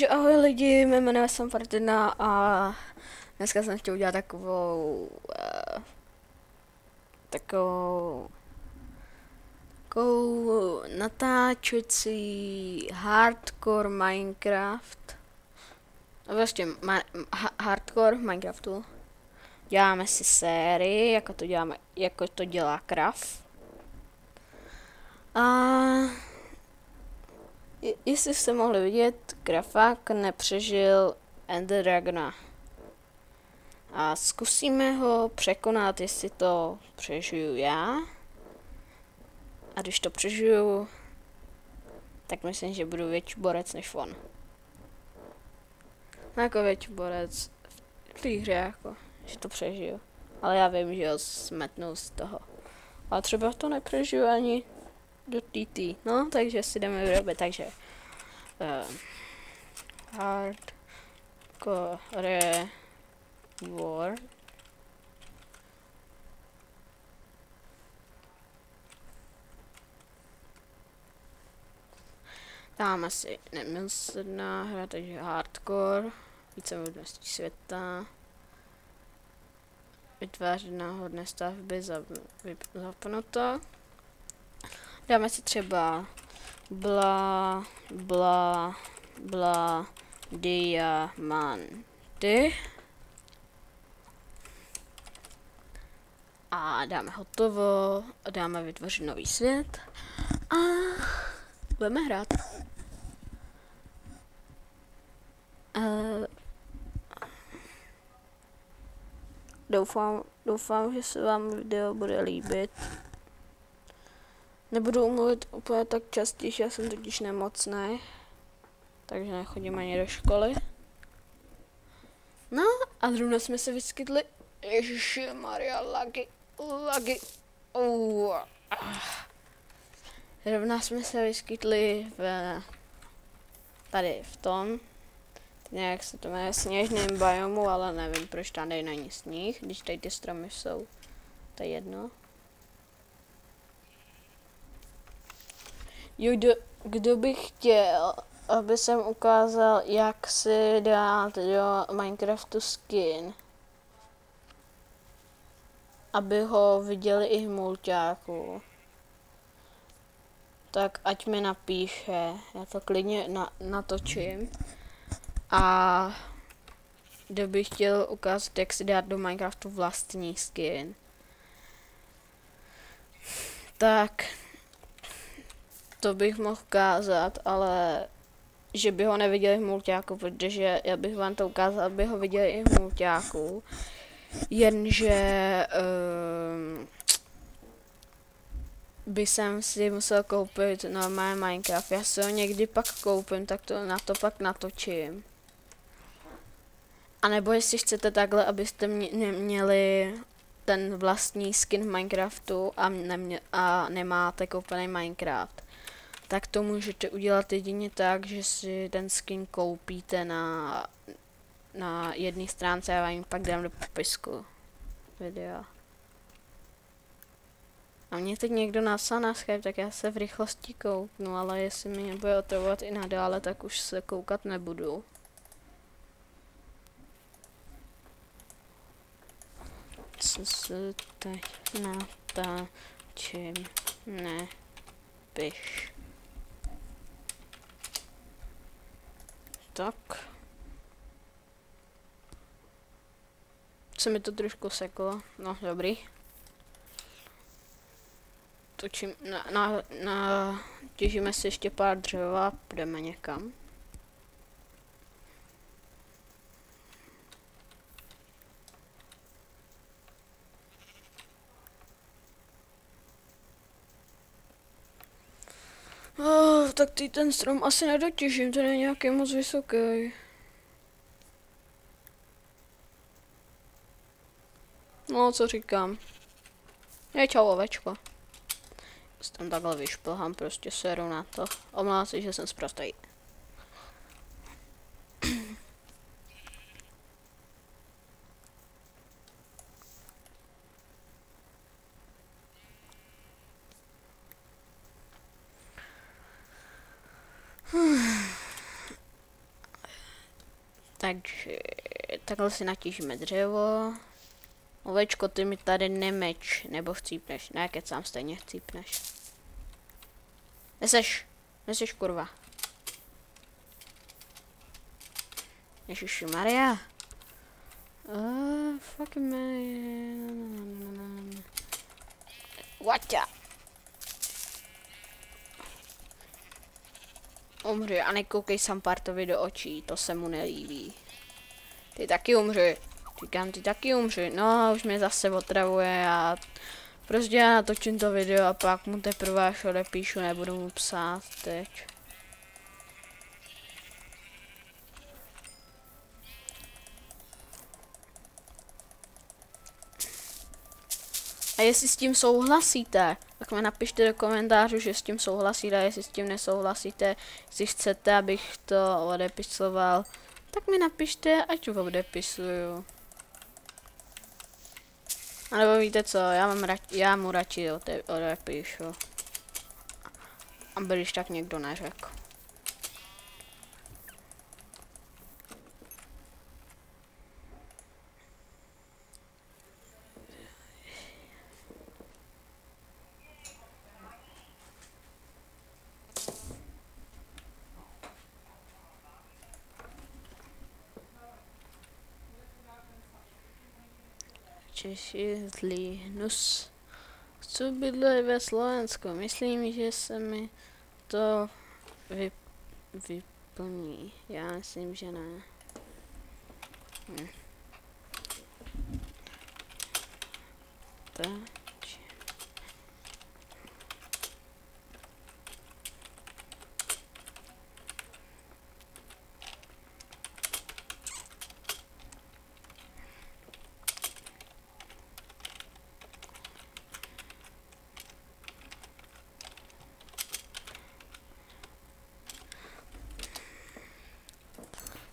Takže ahoj lidi, jmenuji jsem Martina a dneska jsem chtěl udělat takovou natáčecí hardcore Minecraft. Vlastně hardcore Minecraftu. Děláme si sérii, jako to dělá Craft. A jestli jste mohli vidět, Grafák nepřežil Ender Dragona. A zkusíme ho překonat, jestli to přežiju já. A když to přežiju, tak myslím, že budu větší borec než on. No jako větší borec v té hře, jako, že to přežiju. Ale já vím, že ho smetnu z toho. Ale třeba to nepřežiju ani do TT. No, takže si jdeme vyrobit, takže hardcore war. Dáme si nemilosrdná hra, takže hardcore, více možností světa, vytvářet náhodné stavby, zapnuto. Dáme si třeba bla diamanty. A dáme hotovo, a dáme vytvořit nový svět a budeme hrát. Doufám, že se vám video bude líbit. Nebudu mluvit úplně tak častěji, já jsem totiž nemocný, takže nechodím ani do školy. No a zrovna jsme se vyskytli. Ježišmarja, lagy. Zrovna jsme se vyskytli tady v tom, nějak se to jmenuje, sněžném biomu, ale nevím, proč tady není sníh, když tady ty stromy jsou, to je jedno. Jo, kdo by chtěl, aby jsem ukázal, jak si dát do Minecraftu skin, aby ho viděli i hmulťáku, tak ať mi napíše, já to klidně natočím. A kdo by chtěl ukázat, jak si dát do Minecraftu vlastní skin, tak to bych mohl ukázat, ale že by ho neviděli v mulťáku, protože já bych vám to ukázal, aby ho viděli i v mulťáku. Jenže by jsem si musel koupit normální Minecraft. Já si ho někdy pak koupím, tak to na to pak natočím. A nebo jestli chcete takhle, abyste neměli ten vlastní skin v Minecraftu a nemáte koupený Minecraft, tak to můžete udělat jedině tak, že si ten skin koupíte na jedné stránce, já vám ji pak dám do popisku videa. A mě teď někdo napsal na Skype, tak já se v rychlosti kouknu, ale jestli mi nebude otravovat i nadále, tak už se koukat nebudu. Co se teď natáčím, nepiš. Tak. Se mi to trošku seklo, no dobrý. Točím, těžíme si ještě pár dřeva a půjdeme někam. Tak ten strom asi nedotěžím, ten je nějaký moc vysoký. No, co říkám. Je čau, ovečko. Tam takhle vyšplhám, prostě seru na to. Omlouvám se, že jsem zprostej. Takže takhle si natížíme dřevo. Ovečko, ty mi tady nemeč, nebo chcípneš. Ne, kecám, stejně chcípneš. Neseš kurva. Ježišmarja. Fuck man. Vaťa. Umři a nekoukej Sampartovi do očí, to se mu nelíbí. Ty taky umři. Říkám, ty taky umři. No, už mě zase otravuje a prostě já natočím to video a pak mu teprve až odepíšu, nebudu mu psát teď. A jestli s tím souhlasíte, tak mi napište do komentářů, že s tím souhlasíte, a jestli s tím nesouhlasíte, jestli chcete, abych to odepisoval, tak mi napište, ať odepisuju. A nebo víte co, já mu radši odepíšu. Aby když tak někdo neřekl. Češi zlý hnus. Chci bydlet ve Slovensku. Myslím, že se mi to vyplní. Já myslím, že ne. Tak.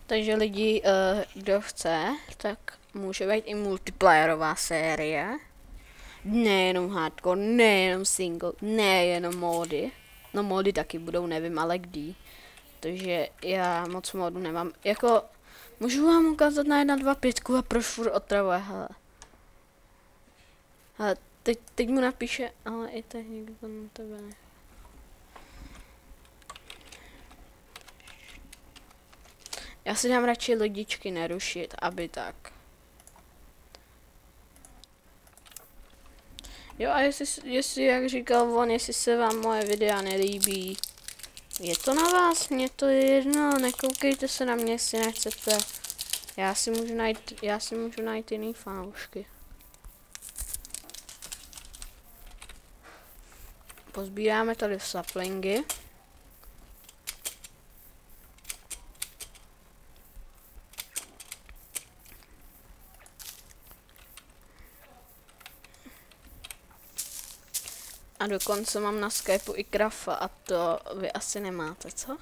Takže lidi, kdo chce, tak může být i multiplayerová série. Nejenom hardcore, nejenom single, nejenom mody. No mody taky budou, nevím, ale kdy. Takže já moc modu nemám. Jako, můžu vám ukázat na 1.2.5 a proč furt otravuje, hele. Hele, teď mu napíše, ale i teď nikdo na tebe ne. Já si dám radši lidičky nerušit, aby tak. Jo, a jestli jak říkal on, jestli se vám moje videa nelíbí, je to na vás, mně to je jedno, nekoukejte se na mě, jestli nechcete. Já si můžu najít jiný fanoušky. Pozbíráme tady saplingy. A dokonce mám na Skypeu i Krafa a to vy asi nemáte, co?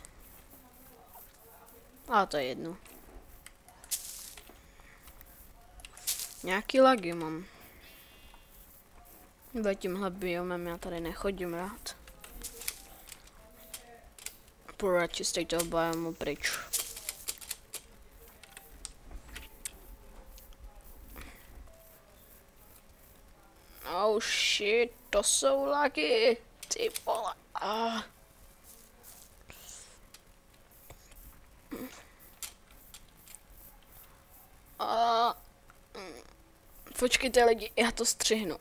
Ale to je jedno. Nějaký lagy mám. Za tímhle biomem já tady nechodím rád. Poradši z toho biomu pryč. Oh shit, to jsou lagy, ty vole. Počkejte lidi, já to střihnu.